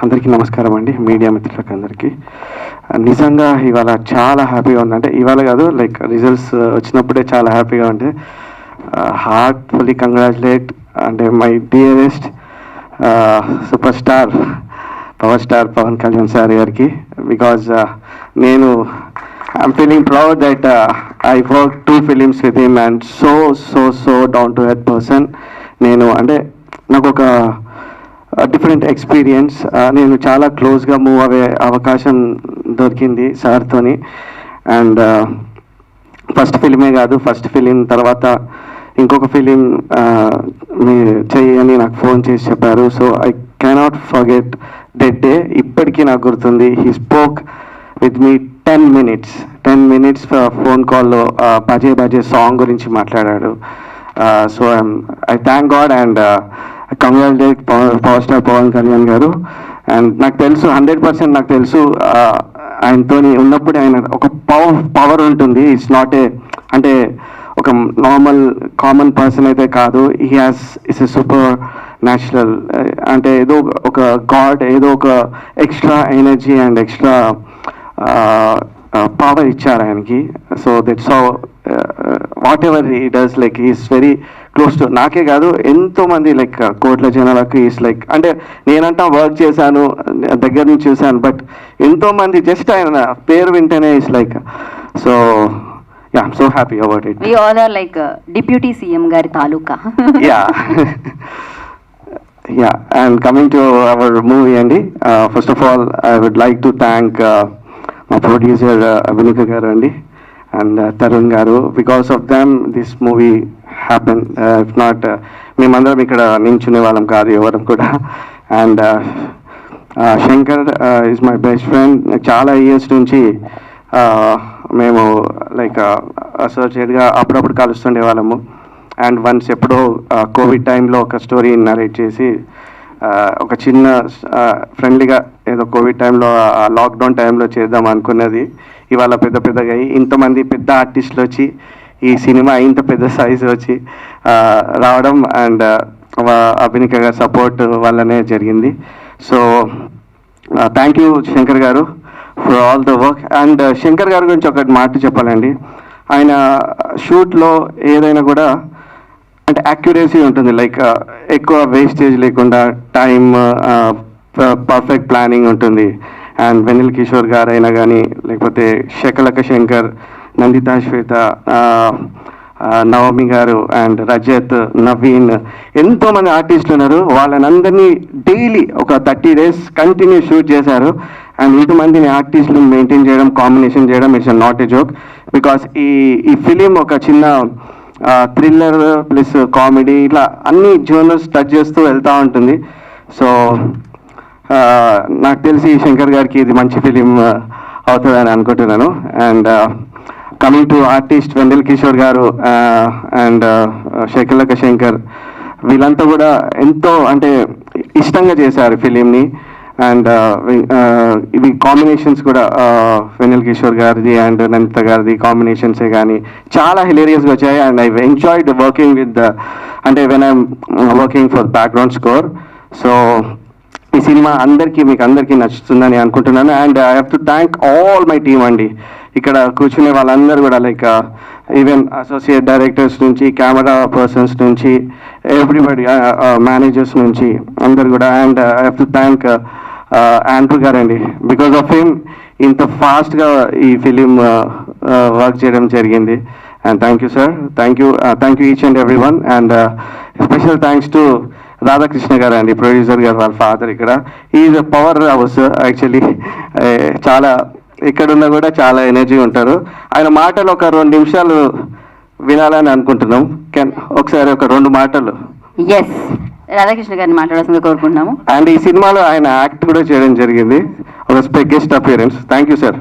అందరికీ నమస్కారం అండి, మీడియా మిత్రులకు అందరికీ. నిజంగా ఇవాళ చాలా హ్యాపీగా ఉంది. అంటే ఇవాళ కాదు, లైక్ రిజల్ట్స్ వచ్చినప్పుడే చాలా హ్యాపీగా ఉంది. హార్ట్ఫుల్లీ కంగ్రాచులేట్ అంటే my dearest super star power star Pawan Kalyan sir గారికి. బికాజ్ నేను I'm feeling proud that I work 2 films with him and so down to earth person. నేను అంటే నాకు ఒక డిఫరెంట్ ఎక్స్పీరియన్స్. నేను చాలా క్లోజ్గా మూవ్ అయ్యే అవకాశం దొరికింది సార్తోని. అండ్ ఫస్ట్ ఫిలిమే కాదు, ఫస్ట్ ఫిలిం తర్వాత ఇంకొక ఫిలిం మీరు చెయ్యని నాకు ఫోన్ చేసి చెప్పారు. So I cannot forget that day. ఇప్పటికీ నాకు గుర్తుంది. He spoke with me 10 minutes phone కాల్లో బజే బజే సాంగ్ గురించి మాట్లాడాడు. So I thank God and congratulate power star Pawan Kalyan garu. And నాకు తెలుసు 100% నాకు తెలుసు ఆయనతో ఉన్నప్పుడు ఆయన ఒక పవర్ ఉంటుంది. ఇట్స్ నాట్ అంటే ఒక నార్మల్ కామన్ పర్సన్ అయితే కాదు. ఇట్స్ ఎ సూపర్ న్యాచురల్, అంటే ఏదో ఒక గాడ్, ఏదో ఒక extra energy and extra power ఇచ్చారు ఆయనకి. So that's how what ever he does, like he's very close to, నాకే కాదు ఎంతోమంది లైక్ కోట్ల జనాలకు ఈస్ లైక్, అంటే నేనంటా వర్క్ చేశాను, దగ్గర నుంచి చూశాను, బట్ ఎంతోమంది జస్ట్ ఆయన పేరు వింటేనే is like. So yeah, I'm so happy about it. We all are like deputy CM గారి తాలూకా. Yeah and coming to our movie అండి, first of all I would like to thank మా producer Abhinika గారు అండి and Tarun గారు. Because of them this movie happen. If not మేమందరం ఇక్కడ నించునే వాళ్ళం కాదు ఎవరం కూడా. And Shankar is my best friend. చాలా ఇయర్స్ నుంచి మేము లైక్ అసోసియేట్గా అప్పుడప్పుడు కలుస్తుండే వాళ్ళము. అండ్ వన్స్ ఎప్పుడో కోవిడ్ టైంలో ఒక స్టోరీ నరేట్ చేసి ఒక చిన్న ఫ్రెండ్లీగా ఏదో కోవిడ్ టైంలో లాక్డౌన్ టైంలో చేద్దాం అనుకున్నది ఇవాళ పెద్దగా అయ్యి ఇంతమంది పెద్ద ఆర్టిస్టులు వచ్చి ఈ సినిమా ఇంత పెద్ద సైజు వచ్చి రావడం అండ్ అభినిక గారి సపోర్ట్ వల్లనే జరిగింది. సో థ్యాంక్ యూ శంకర్ గారు for all the work. And Shankar గారి గురించి ఒకటి మాట చెప్పాలండి. ఆయన షూట్లో ఏదైనా కూడా అంటే యాక్యురసీ ఉంటుంది, లైక్ ఎక్కువ వేస్టేజ్ లేకుండా టైం పర్ఫెక్ట్ ప్లానింగ్ ఉంటుంది. అండ్ వెన్నెల కిషోర్ గారు అయినా కానీ, లేకపోతే శకలక శంకర్, నందితా శ్వేత, నవమి గారు అండ్ రజత్, నవీన్, ఎంతోమంది ఆర్టిస్టులు ఉన్నారు. వాళ్ళనందరినీ డైలీ ఒక 30 days కంటిన్యూ షూట్ చేశారు. అండ్ ఇంతమందిని ఆర్టిస్టులు మెయింటైన్ చేయడం, కాంబినేషన్ చేయడం, it's not a joke. Because ఈ ఫిలిం ఒక చిన్న థ్రిల్లర్ ప్లస్ కామెడీ ఇట్లా అన్ని జోనర్స్ టచ్ చేస్తూ వెళ్తూ ఉంటుంది. సో నాకు తెలిసి శంకర్ గారికి ఇది మంచి ఫిలిం అవుతుందని అనుకుంటున్నాను. అండ్ కమింగ్ టు ఆర్టిస్ట్ వెన్నెల కిషోర్ గారు అండ్ శకలక శంకర్, వీళ్ళంతా కూడా ఎంతో అంటే ఇష్టంగా చేశారు ఫిలింని. అండ్ ఇవి కాంబినేషన్స్ కూడా వెన్నెల కిషోర్ గారిది అండ్ నందిత గారిది కాంబినేషన్సే కానీ చాలా హిలేరియస్గా వచ్చాయి. And I enjoyed working with అంటే when I'm working for background score. So ఈ సినిమా మీకు అందరికీ నచ్చుతుందని అనుకుంటున్నాను. And I have to thank all my team అండి. ఇక్కడ కూర్చునే వాళ్ళందరూ కూడా లైక్ ఈవెన్ అసోసియేట్ డైరెక్టర్స్ నుంచి, కెమెరా పర్సన్స్ నుంచి, ఎవ్రీబడి, మేనేజర్స్ నుంచి అందరు కూడా. And I have to thank Andrew గారండి. బికాస్ ఆఫ్ హిమ్ ఇంత ఫాస్ట్గా ఈ ఫిలిం వర్క్ చేయడం జరిగింది. And thank you sir, thank you each and every one. And special thanks to Radhakrishna గారు అండి, ప్రొడ్యూసర్ గారు, వాళ్ళ ఫాదర్. ఇక్కడ is a power house actually. చాలా ఎక్కడున్నా కూడా చాలా ఎనర్జీ ఉంటారు. ఆయన మాటలు ఒక 2 నిమిషాలు వినాలని అనుకుంటున్నాం. ఒకసారి ఒక 2 మాటలు. ఎస్, రాధాకృష్ణ గారిని మాట్లాడాల్సిందిగా కోరుకుంటున్నాము. అండ్ ఈ సినిమాలో ఆయన యాక్ట్ కూడా చేయడం జరిగింది, ఒక guest appearance. Thank you sir.